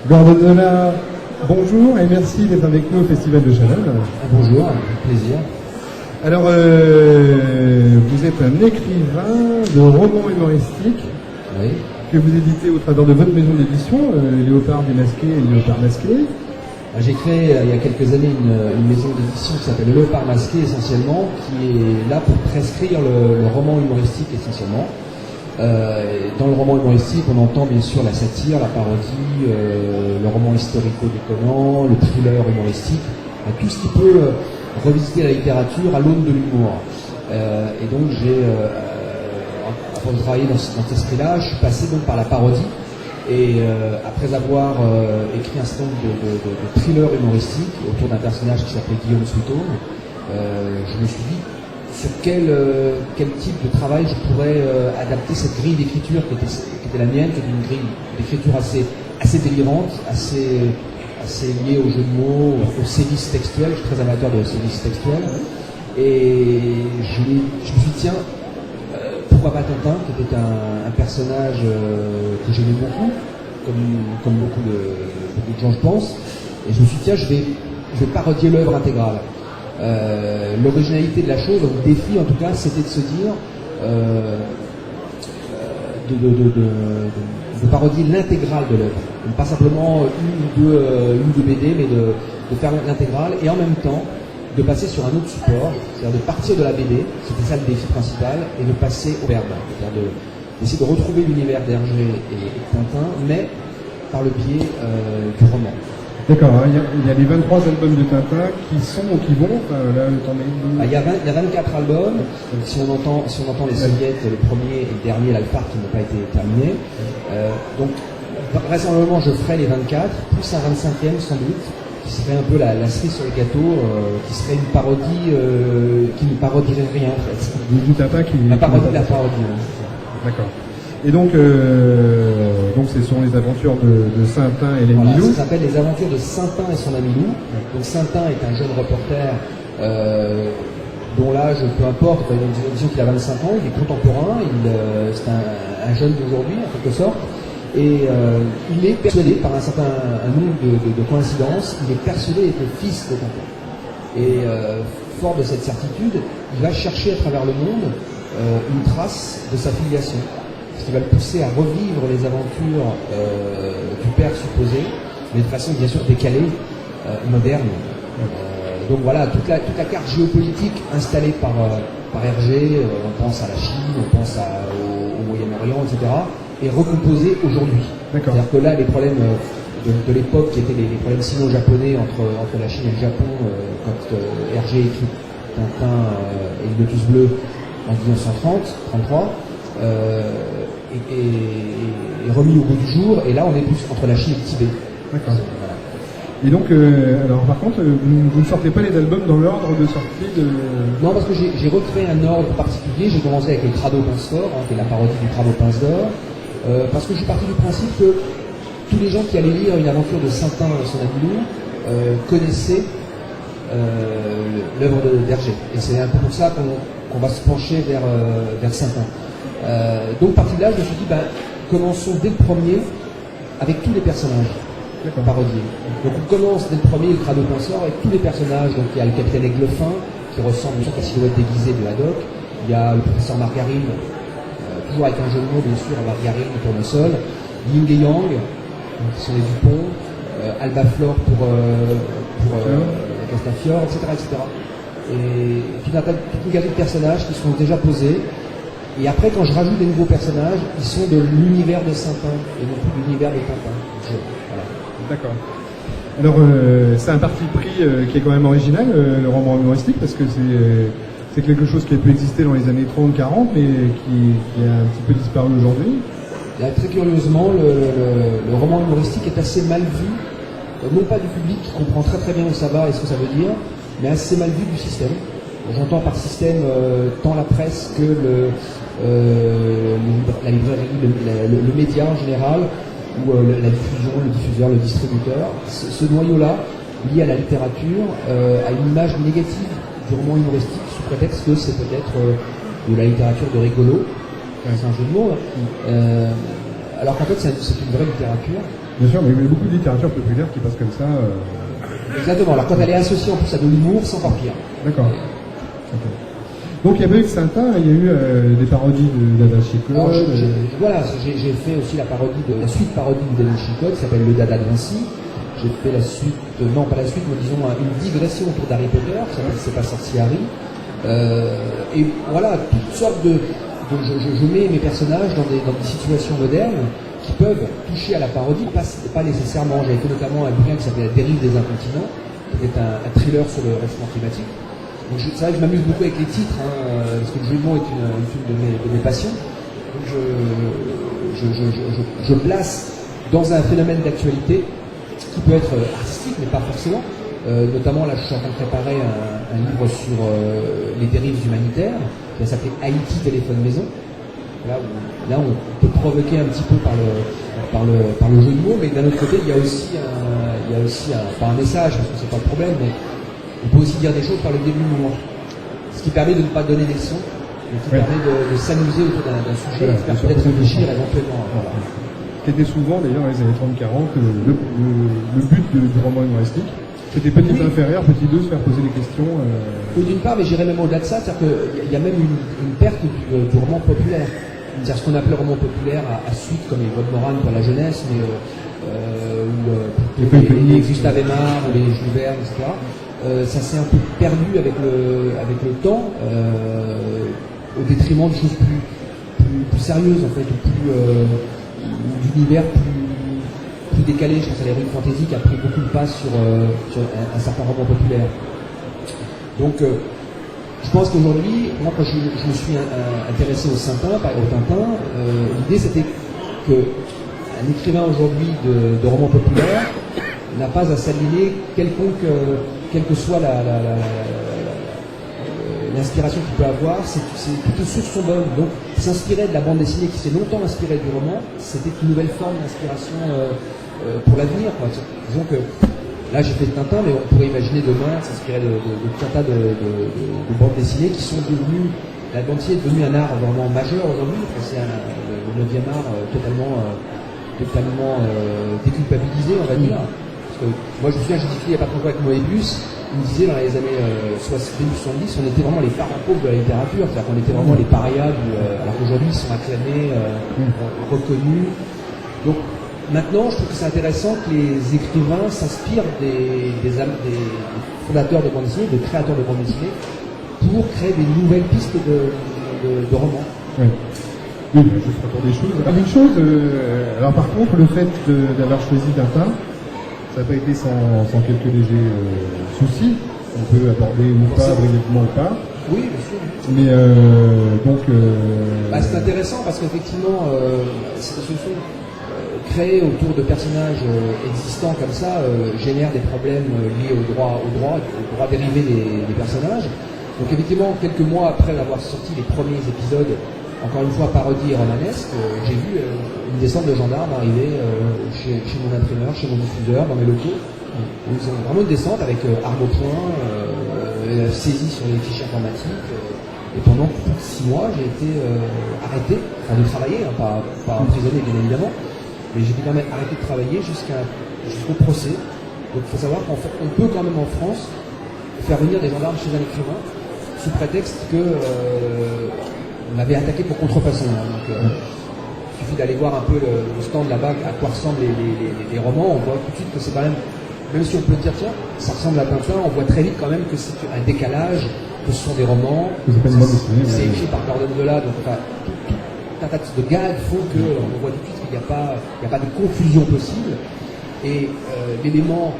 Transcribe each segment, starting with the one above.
Gordon Zola, bonjour et merci d'être avec nous au Festival de Chalon. Bonjour, avec plaisir. Alors, vous êtes un écrivain de romans humoristiques Oui. que vous éditez au travers de votre maison d'édition, Léopard Démasqué et Léopard Masqué. J'ai créé il y a quelques années une maison d'édition qui s'appelle Le Léopard Masqué essentiellement, qui est là pour prescrire le roman humoristique essentiellement. Dans le roman humoristique, on entend bien sûr la satire, la parodie, le roman historico-déconnant, le thriller humoristique, tout ce qui peut revisiter la littérature à l'aune de l'humour. Et donc avant de travailler dans cet esprit-là, je suis passé donc par la parodie. Et après avoir écrit un certain nombre de thrillers humoristiques autour d'un personnage qui s'appelait Guillaume Sweeto, je me suis dit sur quel type de travail je pourrais adapter cette grille d'écriture qui était la mienne, qui était une grille d'écriture assez délirante, assez liée au jeu de mots, aux sévices textuels. Je suis très amateur de sévices textuels. Et je me suis dit, tiens, pourquoi pas Tintin, qui était un personnage que j'aimais beaucoup, comme beaucoup de gens, je pense. Et je me suis dit, tiens, je vais parodier l'œuvre intégrale. L'originalité de la chose, le défi en tout cas, c'était de se dire de parodier l'intégrale de l'œuvre. Pas simplement une ou deux BD, mais de faire l'intégrale et en même temps de passer sur un autre support, c'est-à-dire de partir de la BD, c'était ça le défi principal, et de passer au verbe, c'est-à-dire d'essayer de retrouver l'univers d'Hergé et de Tintin, mais par le biais du roman. D'accord, il y a les 23 albums de Tintin qui sont ou qui vont, là, il y a 24 albums, si on entend les soviets, le premier et le dernier, l'Alphard, qui n'ont pas été terminés. Donc, vraisemblablement, je ferai les 24, plus un 25e sans doute, qui serait un peu la cerise sur le gâteau, qui serait une parodie qui ne parodierait rien en fait. Du Tintin qui... La parodie de la parodie. D'accord. Et donc ce sont les aventures de Saintin et les Milou. Ça s'appelle les aventures de Saintin et son ami Lou. Donc Saintin est un jeune reporter dont l'âge, peu importe, disons qu'il a 25 ans, il est contemporain, c'est un jeune d'aujourd'hui en quelque sorte. Et il est persuadé par un nombre de coïncidences, il est persuadé d'être le fils de Tintin. Et fort de cette certitude, il va chercher à travers le monde une trace de sa filiation. Ce qui va le pousser à revivre les aventures du père supposé, mais de façon bien sûr décalée, moderne. Donc voilà, toute la carte géopolitique installée par Hergé, on pense à la Chine, on pense au Moyen-Orient, etc., est recomposée aujourd'hui. C'est-à-dire que là, les problèmes de l'époque, qui étaient les problèmes sino-japonais entre la Chine et le Japon, quand Hergé écrit Tintin et le Lotus Bleu en 1933, est remis au goût du jour, et là on est plus entre la Chine et le Tibet. D'accord. Voilà. Et donc, alors par contre, vous ne sortez pas les albums dans l'ordre de sortie de... Non, parce que j'ai recréé un ordre particulier. J'ai commencé avec le Crado Pince d'Or, qui est la parodie du Crado Pince d'Or, parce que je suis parti du principe que tous les gens qui allaient lire une aventure de Saintin et son ami Lou connaissaient l'œuvre d'Hergé. Et c'est un peu pour ça qu'on va se pencher vers Saintin. Donc parti de là, je me suis dit, commençons dès le premier avec tous les personnages parodiés. Donc on commence dès le premier, le Crado Pinceur, avec tous les personnages. Donc il y a le capitaine Aiglefin, qui ressemble à la silhouette déguisée de Haddock. Il y a le professeur Margarine, toujours avec un jeu de mots bien sûr, Margarine, Tournesol. Ying et Yang, qui sont les Dupont, Alba Flore pour Castafiore, etc., etc. Et toute une galerie de personnages qui sont déjà posés. Et après, quand je rajoute des nouveaux personnages, ils sont de l'univers de Saintin et non plus de l'univers de Tintin. Voilà. D'accord. Alors, c'est un parti pris qui est quand même original, le roman humoristique, parce que c'est quelque chose qui a pu exister dans les années 30-40, mais qui a un petit peu disparu aujourd'hui. Très curieusement, le roman humoristique est assez mal vu, non pas du public qui comprend très très bien où ça va et ce que ça veut dire, mais assez mal vu du système. J'entends par système tant la presse que la librairie, le média en général, ou la diffusion, le diffuseur, le distributeur. Ce noyau-là, lié à la littérature, a une image négative du roman humoristique sous prétexte que c'est peut-être de la littérature de rigolo. C'est un jeu de mots. Alors qu'en fait, c'est une vraie littérature Bien sûr, mais il y a beaucoup de littérature populaire qui passe comme ça. Exactement. Alors quand elle est associée en plus à de l'humour, c'est encore pire. D'accord. Okay. Donc il n'y a pas eu que Tintin, il y a eu des parodies de Da Vinci Code. Voilà, j'ai fait aussi la suite parodie de Da Vinci Code qui s'appelle Le Dada de Vinci. J'ai fait la suite, non pas la suite, mais disons une digression autour d'Harry Potter, qui s'appelle C'est pas sorcier Harry. Et voilà, toutes sortes de je mets mes personnages dans des situations modernes qui peuvent toucher à la parodie, pas nécessairement. J'avais fait notamment un bouquin qui s'appelait La dérive des incontinents, qui était un thriller sur le réchauffement climatique. Donc c'est vrai que je m'amuse beaucoup avec les titres, parce que le jeu de mots est une de mes passions. Donc je place dans un phénomène d'actualité qui peut être artistique, mais pas forcément. Notamment, là, je suis en train de préparer un livre sur les dérives humanitaires, qui va s'appeler Haïti téléphone maison. Là, on peut provoquer un petit peu par le jeu de mots, mais d'un autre côté, il y a aussi pas un message, parce que c'est pas le problème, mais on peut aussi dire des choses par le début du moment. Ce qui permet de ne pas donner des leçons, mais qui permet de s'amuser autour d'un sujet, et de faire peut-être réfléchir éventuellement. Voilà. C'était souvent, d'ailleurs, dans les années 30-40, le but du roman humoristique. C'était petit inférieur, petit 2, se faire poser des questions. Oui, d'une part, mais j'irais même au-delà de ça, c'est-à-dire qu'il y a même une perte du roman populaire. C'est-à-dire ce qu'on appelait roman populaire à suite, comme les Claude Moran pour la jeunesse, mais les Gustave Aimard, ou les Jules Verne, etc. Ça s'est un peu perdu avec le temps, au détriment de choses plus sérieuses, en fait, d'univers plus décalé. Je pense à l'Heroic Fantasy qui a pris beaucoup de place sur un certain roman populaire. Donc je pense qu'aujourd'hui, moi quand je me suis intéressé au Tintin, l'idée c'était qu'un écrivain aujourd'hui de romans populaires n'a pas à s'aligner quelle que soit l'inspiration qu'il peut avoir, toutes les sources sont bonnes. Donc s'inspirer de la bande dessinée qui s'est longtemps inspirée du roman, c'était une nouvelle forme d'inspiration pour l'avenir. Disons que là j'ai fait Tintin, mais on pourrait imaginer demain s'inspirer de tout un tas de bandes dessinées qui sont devenues. La bande dessinée est devenue un art vraiment majeur aujourd'hui. C'est le 9e art totalement déculpabilisé, on va dire. Parce que moi je me souviens, j'ai discuté il n'y a pas trop longtemps avec Moebius. Il me disait dans les années 70, on était vraiment les parents pauvres de la littérature, c'est-à-dire qu'on était vraiment les parias, alors qu'aujourd'hui ils sont acclamés, reconnus. Donc maintenant, je trouve que c'est intéressant que les écrivains s'inspirent des fondateurs de bande dessinée, des créateurs de bande dessinée, pour créer des nouvelles pistes de romans. Oui. Oui, juste pour des choses. Alors, une chose, alors par contre, le fait d'avoir choisi Tintin, ça n'a pas été sans quelques légers soucis. On peut aborder ou pas, brièvement ou pas. Oui, bien sûr. Mais donc. C'est intéressant parce qu'effectivement, ce sont créés autour de personnages existants comme ça génère des problèmes liés au droit dérivé des personnages. Donc effectivement, quelques mois après avoir sorti les premiers épisodes, encore une fois parodie et romanesque, j'ai vu une descente de gendarmes arriver chez mon imprimeur, chez mon diffuseur, dans mes locaux. Ils ont vraiment une descente avec arme au poing, saisie sur les fichiers informatiques. Et pendant plus de 6 mois, j'ai été arrêté, de travailler, pas emprisonné bien évidemment, mais j'ai été quand même arrêté de travailler jusqu'au procès. Donc il faut savoir qu'en fait, on peut quand même en France faire venir des gendarmes chez un écrivain sous prétexte que on avait attaqué pour contrefaçon. Donc, il suffit d'aller voir un peu le stand là-bas, à quoi ressemblent les romans. On voit tout de suite que c'est quand même si on peut dire, tiens, ça ressemble à Tintin, on voit très vite quand même que c'est un décalage, que ce sont des romans. C'est écrit par Gordon Zola, donc tout un tas de gags font qu'on voit tout de suite qu'il n'y a pas de confusion possible. Et l'élément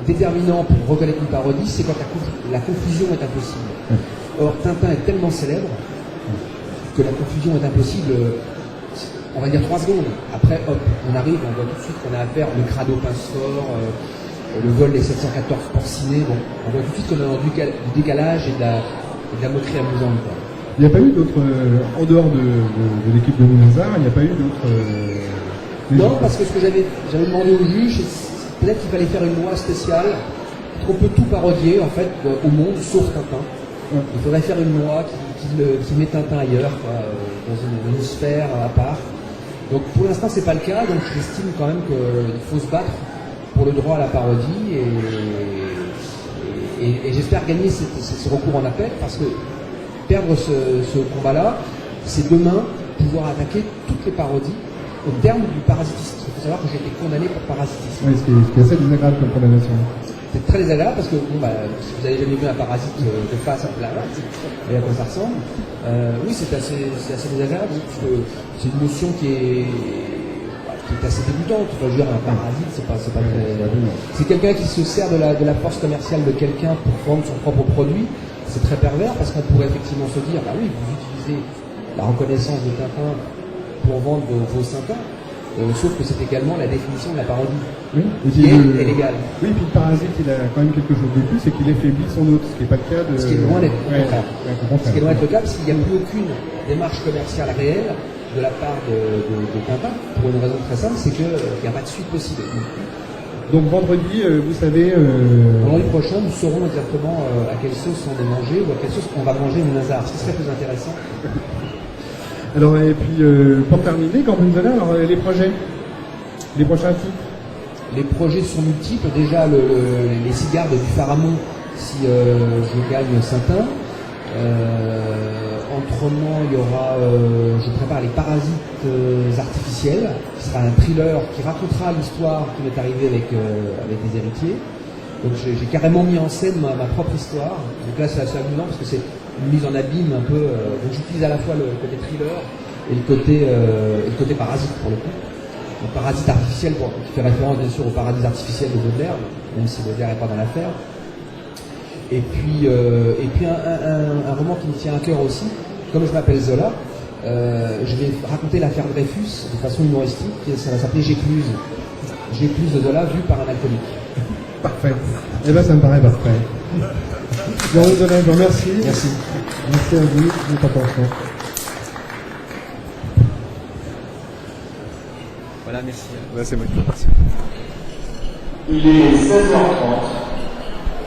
déterminant pour reconnaître une parodie, c'est quand la confusion est impossible. Or, Tintin est tellement célèbre que la confusion est impossible, on va dire 3 secondes. Après, hop, on arrive, on voit tout de suite qu'on a affaire au crado pince-fort, le vol des 714 porcinés, bon, on voit tout de suite qu'on est dans du décalage et de la moquerie amusante. Quoi. Il n'y a pas eu d'autres, en dehors de l'équipe de Moulin-Zar, il n'y a pas eu d'autres... non, parce que ce que j'avais demandé au juge, c'est peut-être qu'il fallait faire une loi spéciale, qu'on peut tout parodier, en fait, au monde, sauf Tintin. Il faudrait faire une loi qui met Tintin ailleurs, quoi, dans une sphère à part. Donc pour l'instant c'est pas le cas, donc j'estime quand même qu'il faut se battre pour le droit à la parodie et j'espère gagner ce recours en appel, parce que perdre ce combat-là, c'est demain pouvoir attaquer toutes les parodies au terme du parasitisme. Il faut savoir que j'ai été condamné pour parasitisme. Oui, ce qui est assez désagréable comme condamnation. C'est très désagréable parce que si vous avez jamais vu un parasite de face, là, et à quoi ça ressemble, oui, c'est assez désagréable, parce que c'est une notion qui est assez dégoûtante. Enfin, je veux dire, un parasite, c'est pas très. C'est quelqu'un qui se sert de la force commerciale de quelqu'un pour vendre son propre produit. C'est très pervers, parce qu'on pourrait effectivement se dire, bah oui, vous utilisez la reconnaissance de Tintin pour vendre vos Tintins, sauf que c'est également la définition de la parodie, oui, qui est illégale. Oui, puis le parasite, il a quand même quelque chose de plus, c'est qu'il affaiblit son hôte, ce qui n'est pas le cas de... Ce qui est loin d'être le contraire. Ce qui est loin d'être le cas, parce qu'il n'y a plus aucune démarche commerciale réelle de la part de Tintin, pour une raison très simple, c'est qu'il n'y a pas de suite possible. Donc vendredi, vous savez... Vendredi prochain, nous saurons exactement à quelle sauce on est mangé, ou à quelle sauce on va manger au hasard. Ce qui serait plus intéressant. Alors, et puis, pour terminer, Gorgonzola, alors les projets, les prochains titres? Les projets sont multiples. Déjà, les cigares de Faramond, si je gagne Saint-Un. Autrement, il y aura, je prépare les parasites artificiels, qui sera un thriller qui racontera l'histoire qui m'est arrivée avec les héritiers. Donc j'ai carrément mis en scène ma propre histoire. Donc là c'est assez amusant parce que c'est une mise en abîme un peu. Donc j'utilise à la fois le côté thriller et le côté parasite pour le coup. Donc parasite artificiel qui fait référence bien sûr au paradis artificiel de Baudelaire, même si Baudelaire n'est pas dans l'affaire. Et puis un roman qui me tient à cœur aussi, comme je m'appelle Zola, je vais raconter l'affaire Dreyfus de façon humoristique, ça va s'appeler J'écluse. J'écluse de Zola vu par un alcoolique. Parfait. Eh bien, ça me paraît parfait. Gorgonzola, je vous remercie. Merci. Merci à vous de votre attention. Voilà, merci. Ouais, c'est moi qui vous remercie. Il est 16h30.